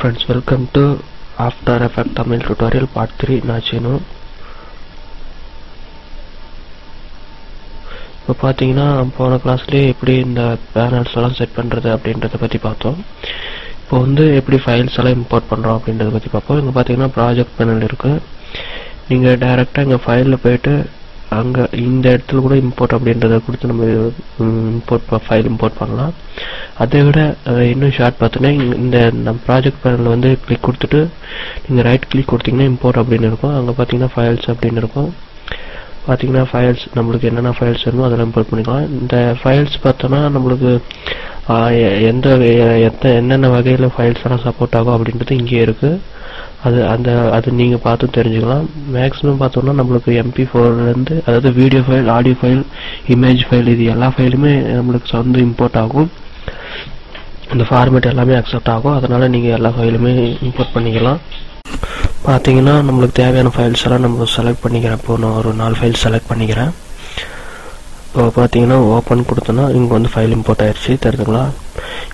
friends, welcome to After Effects Tamil tutorial part 3. நாச்சினு இப்போ பார்த்தீங்கன்னா போன கிளாஸ்லேயே எப்படி இந்த பேனல்ஸ் எல்லாம் செட் பண்ணுறது அப்படின்றத பற்றி பார்த்தோம். இப்போ வந்து எப்படி ஃபைல்ஸ் எல்லாம் இம்போர்ட் பண்ணுறோம் அப்படின்றத பற்றி பார்ப்போம். இங்கே பார்த்தீங்கன்னா ப்ராஜெக்ட் பேனல் இருக்குது. நீங்கள் டைரெக்டாக இங்கே ஃபைலில் போய்ட்டு அங்கே இந்த இடத்துல கூட இம்போர்ட் அப்படின்றத கொடுத்து நம்ம ஃபைல் இம்போர்ட் பண்ணலாம். அதை விட இன்னும் ஷார்ட் பார்த்தோன்னா இந்த நம்ம ப்ராஜெக்ட் பேனல் வந்து கிளிக் கொடுத்துட்டு நீங்கள் ரைட் கிளிக் கொடுத்தீங்கன்னா இம்போர்ட் அப்படின்னு இருக்கும். அங்கே பார்த்தீங்கன்னா ஃபைல்ஸ் அப்படின்னு இருக்கும். பார்த்தீங்கன்னா ஃபைல்ஸ் நம்மளுக்கு என்னென்ன ஃபைல்ஸ் வேணுமோ அதெல்லாம் இம்போர்ட் பண்ணிக்கலாம். இந்த ஃபைல்ஸ் பார்த்தோன்னா நம்மளுக்கு என்னென்ன வகையில் ஃபைல்ஸ் எல்லாம் சப்போர்ட் ஆகும் அப்படின்றது இங்கே இருக்குது. அது நீங்கள் பார்த்து தெரிஞ்சுக்கலாம். மேக்ஸிமம் பார்த்தோம்னா நம்மளுக்கு MP4லேருந்து, அதாவது video file, audio file, image file, இது எல்லா ஃபைலுமே நம்மளுக்கு வந்து இம்போர்ட் ஆகும். இந்த ஃபார்மேட் எல்லாமே அக்செப்ட் ஆகும். அதனால் நீங்கள் எல்லா ஃபைலுமே இம்போர்ட் பண்ணிக்கலாம். பார்த்தீங்கன்னா நம்மளுக்கு தேவையான ஃபைல்ஸ் எல்லாம் நம்ம செலக்ட் பண்ணிக்கிறேன். இப்போ நான் ஒரு 4 ஃபைல் செலக்ட் பண்ணிக்கிறேன். இப்போ பார்த்தீங்கன்னா ஓப்பன் கொடுத்தோன்னா இங்கே வந்து ஃபைல் இம்போர்ட் ஆயிடுச்சு, தெரியுதுங்களா?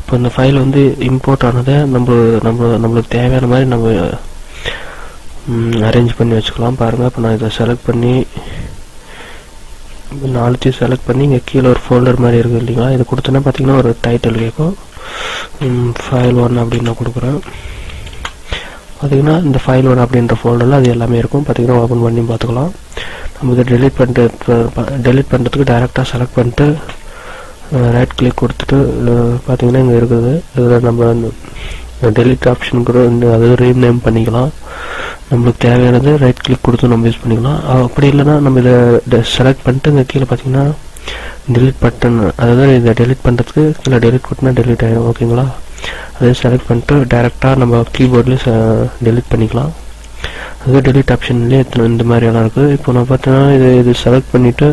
இப்போ இந்த ஃபைல் வந்து இம்போர்ட் ஆனதை நம்மளுக்கு தேவையான மாதிரி நம்ம அரேஞ்ச் பண்ணி வச்சுக்கலாம். பாருங்கள், இப்போ நான் இதை செலக்ட் பண்ணி 4 செலக்ட் பண்ணி இங்கே கீழே ஒரு ஃபோல்டர் மாதிரி இருக்குது இல்லைங்களா? இது கொடுத்தோன்னா பார்த்தீங்கன்னா ஒரு டைட்டில் கேட்கும். ஃபைல் 1 அப்படின்னு நான் கொடுக்குறேன். பார்த்தீங்கன்னா இந்த ஃபைல் 1 அப்படின்ற ஃபோல்டரில் அது எல்லாமே இருக்கும். பார்த்தீங்கன்னா ஓப்பன் பண்ணி பார்த்துக்கலாம். நம்ம இதை டெலிட் பண்ணுறதுக்கு டைரெக்டாக செலக்ட் பண்ணிட்டு ரைட் கிளிக் கொடுத்துட்டு பார்த்தீங்கன்னா இங்கே இருக்குது. இதில் நம்ம டெலிட் ஆப்ஷன் கூட அதாவது ரீநேம் பண்ணிக்கலாம். நம்மளுக்கு தேவையானது ரைட் கிளிக் கொடுத்து நம்ம யூஸ் பண்ணிக்கலாம். அப்படி இல்லைன்னா நம்ம இதை செலக்ட் பண்ணிட்டு இங்கே கீழே பார்த்தீங்கன்னா டெலிட் பட்டன், அதாவது இதை டெலிட் பண்ணுறதுக்கு கீழே டெலிட் கொடுத்தா டெலிட் ஆகிடும். ஓகேங்களா? அதே செலக்ட் பண்ணிட்டு டைரெக்டாக நம்ம கீபோர்ட்லேயே டெலிட் பண்ணிக்கலாம். அது டெலிட் ஆப்ஷன்லேயே இந்த மாதிரியெல்லாம் இருக்குது. இப்போ நான் பார்த்தோன்னா இது செலக்ட் பண்ணிவிட்டு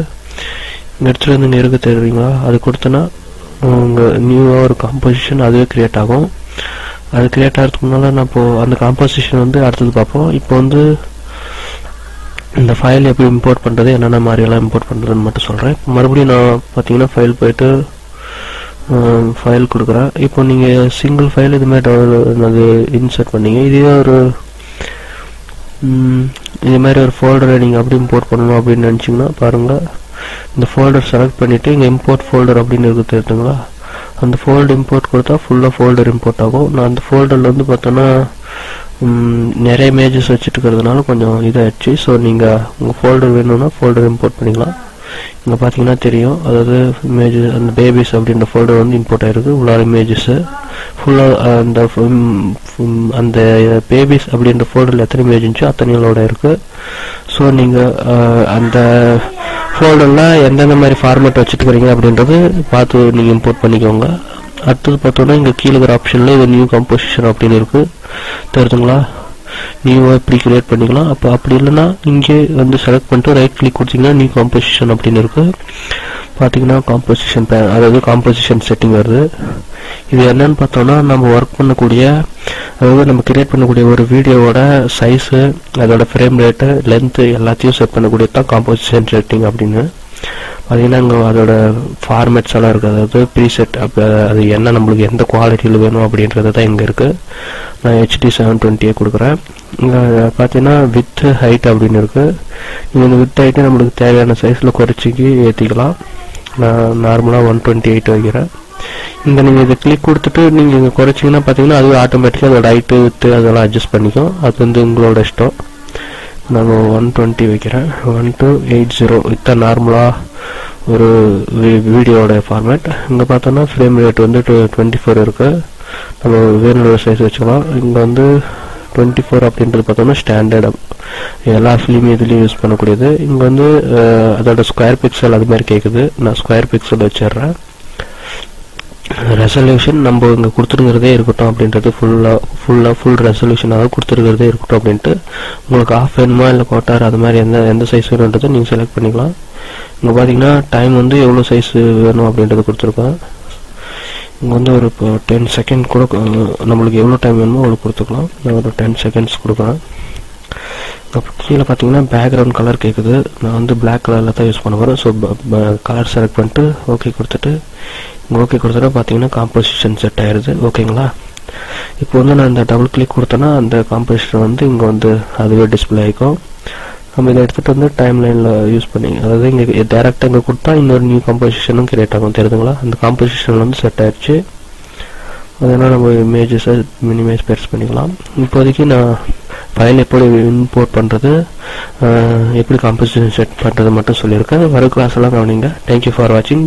இந்த இடத்துல வந்து இங்கே இருக்குது, தெரியுங்களா? அது கொடுத்தோன்னா உங்கள் நியூவாக ஒரு காம்போசிஷன் அதுவே க்ரியேட் ஆகும். அது க்ரியேட் ஆகிறதுக்கு முன்னால் நான் இப்போது அந்த காம்போசிஷன் வந்து அடுத்தது பார்ப்போம். இப்போ வந்து இந்த ஃபைல் எப்படி இம்போர்ட் பண்ணுறது, என்னென்ன மாதிரியெல்லாம் இம்போர்ட் பண்ணுறதுன்னு மட்டும் சொல்கிறேன். இப்போ மறுபடியும் நான் பார்த்தீங்கன்னா ஃபைல் போய்ட்டு ஃபைல் கொடுக்குறேன். இப்போ நீங்கள் சிங்கிள் ஃபைல் இதுமாதிரி அது இன்சர்ட் பண்ணீங்க. இது மாதிரி ஒரு ஃபோல்டரை நீங்கள் அப்படி இம்போர்ட் பண்ணணும் அப்படின்னு நினச்சிங்கன்னா பாருங்கள், இந்த ஃபோல்டர் செலக்ட் பண்ணிவிட்டு இங்கே இம்போர்ட் ஃபோல்டர் அப்படின்னு இருக்குது, தெரியுதுங்களா? அந்த ஃபோல்டர் இம்போர்ட் கொடுத்தா ஃபுல்லாக ஃபோல்டர் இம்போர்ட் ஆகும். நான் அந்த ஃபோல்டரில் வந்து பார்த்தோன்னா நிறைய இமேஜஸ் வச்சுட்டு இருக்கிறதுனால கொஞ்சம் இதாகிடுச்சு. ஸோ நீங்கள் உங்கள் ஃபோல்டர் வேணும்னா ஃபோல்டர் இம்போர்ட் பண்ணிக்கலாம். இங்கே பார்த்தீங்கன்னா தெரியும், அதாவது இமேஜஸ், அந்த பேபிஸ் அப்படின்ற ஃபோல்டர் வந்து இம்போர்ட் ஆகிருக்கு. உள்ளார இமேஜஸ்ஸு ஃபுல்லாக அந்த பேபிஸ் அப்படின்ற ஃபோல்டரில் எத்தனை இமேஜ் இருந்துச்சோ அத்தனையோட இருக்குது. ஸோ நீங்கள் அந்த ஃபோல்டரில் எந்தெந்த மாதிரி ஃபார்மேட் வச்சுட்டுக்கிறீங்க அப்படின்றது பார்த்து நீங்கள் இம்போர்ட் பண்ணிக்கோங்க. அடுத்தது பார்த்தோன்னா இங்கே கீழே இருக்கிற ஆப்ஷனில் இது நியூ கம்போசிஷன் அப்படின்னு இருக்குது, தெரியுதுங்களா? நியூவாக இப்படி கிரியேட் பண்ணிக்கலாம். அப்போ அப்படி இல்லைன்னா இங்கே வந்து செலக்ட் பண்ணிட்டு ரைட் கிளிக் கொடுத்தீங்கன்னா நியூ காம்போசிஷன் அப்படின்னு இருக்குது. பார்த்தீங்கன்னா காம்போசிஷன் அதாவது காம்போசிஷன் செட்டிங் வருது. இது என்னன்னு பார்த்தோம்னா நம்ம ஒர்க் பண்ணக்கூடிய, அதாவது நம்ம கிரியேட் பண்ணக்கூடிய ஒரு வீடியோவோட சைஸு, அதோட ஃப்ரேம் ரேட்டு, லென்த்து எல்லாத்தையும் செட் பண்ணக்கூடியது தான் காம்போசிஷன் செட்டிங் அப்படின்னு. பார்த்தீங்கன்னா இங்கே அதோட ஃபார்மேட்ஸ் எல்லாம் இருக்குது, அதாவது ப்ரீசெட். அப்போ அது என்ன நம்மளுக்கு எந்த குவாலிட்டியில் வேணும் அப்படின்றது தான் இங்கே இருக்குது. நான் HD 720 கொடுக்குறேன். இங்கே பார்த்தீங்கன்னா வித் ஹைட் அப்படின்னு இருக்குது. இங்கே இந்த வித் ஹைட்டு நம்மளுக்கு தேவையான சைஸில் குறைச்சிக்கு ஏற்றிக்கலாம். நான் நார்மலாக 128 வைக்கிறேன். இங்கே நீங்கள் இதை கிளிக் கொடுத்துட்டு நீங்கள் இங்கே குறைச்சிங்கன்னா பார்த்தீங்கன்னா அது ஆட்டோமேட்டிக்காக அதோட ஹைட்டு வித்து அதெல்லாம் அட்ஜஸ்ட் பண்ணிக்கும். அது வந்து உங்களோட இஷ்டம். நான் 120 வைக்கிறேன். 1280 இதான் நார்மலாக ஒரு வீடியோட ஃபார்மேட். இங்கே பார்த்தோன்னா ஃப்ரேம் ரேட் வந்து 24 இருக்குது. நம்ம வேணுன்ற சைஸ் வச்சுக்கலாம். இங்கே வந்து 24 அப்படின்றது பார்த்தோம்னா ஸ்டாண்டர்ட், எல்லா ஃபிலிமும் இதுலேயும் யூஸ் பண்ணக்கூடியது. இங்கே வந்து அதோட ஸ்கொயர் பிக்சல் அது மாதிரி கேட்குது. நான் ஸ்கொயர் பிக்சல் வச்சிடுறேன். ரெசல்யூஷன் நம்ம இங்கே கொடுத்துருக்கிறதே இருக்கட்டும் அப்படின்றது ஃபுல் ரெசல்யூஷனாக கொடுத்துருக்கிறதே இருக்கட்டும் அப்படின்ட்டு. உங்களுக்கு ஆஃப் வேணுமா இல்லை கோட்டார் அது மாதிரி எந்த சைஸ் வேணுன்றதை நீங்கள் செலக்ட் பண்ணிக்கலாம். இங்கே பார்த்தீங்கன்னா டைம் வந்து எவ்வளோ சைஸ் வேணும் அப்படின்றது கொடுத்துருக்கோம். இங்கே வந்து ஒரு இப்போ 10 செகண்ட் கூட நம்மளுக்கு எவ்வளோ டைம் வேணுமோ அவ்வளோ கொடுத்துக்கலாம். நான் ஒரு 10 செகண்ட்ஸ் கொடுக்குறேன். கீழே பார்த்தீங்கன்னா பேக்ரவுண்ட் கலர் கேட்குது. நான் வந்து பிளாக் கலரில் தான் யூஸ் பண்ண போகிறேன். ஸோ கலர் செலக்ட் பண்ணிட்டு ஓகே கொடுத்துட்டு பார்த்தீங்கன்னா காம்போசிஷன் செட் ஆயிடுது. ஓகேங்களா? இப்போ வந்து நான் இந்த டபுள் கிளிக் கொடுத்தேன்னா அந்த காம்போசிஷன் வந்து இங்கே வந்து அதுவே டிஸ்பிளே ஆகிக்கும். நம்ம இதை எடுத்துகிட்டு வந்து டைம் லைனில் யூஸ் பண்ணி, அதாவது இங்கே டேரெக்டாக இங்கே கொடுத்தா இன்னொரு நியூ காம்போசிஷனும் கிரியேட் ஆகும், தெரியுதுங்களா? அந்த காம்போசிஷன் வந்து செட் ஆயிடுச்சு. அதனால் நம்ம இமேஜஸை மினிமைஸ் பெருசு பண்ணிக்கலாம். இப்போதைக்கு நான் ஃபைல் எப்படி இம்போர்ட் பண்ணுறது, எப்படி காம்போசிஷன் செட் பண்ணுறது மட்டும் சொல்லியிருக்கேன். வர கிளாஸ் எல்லாம் கவனிங்க. தேங்க்யூ ஃபார் வாட்சிங்.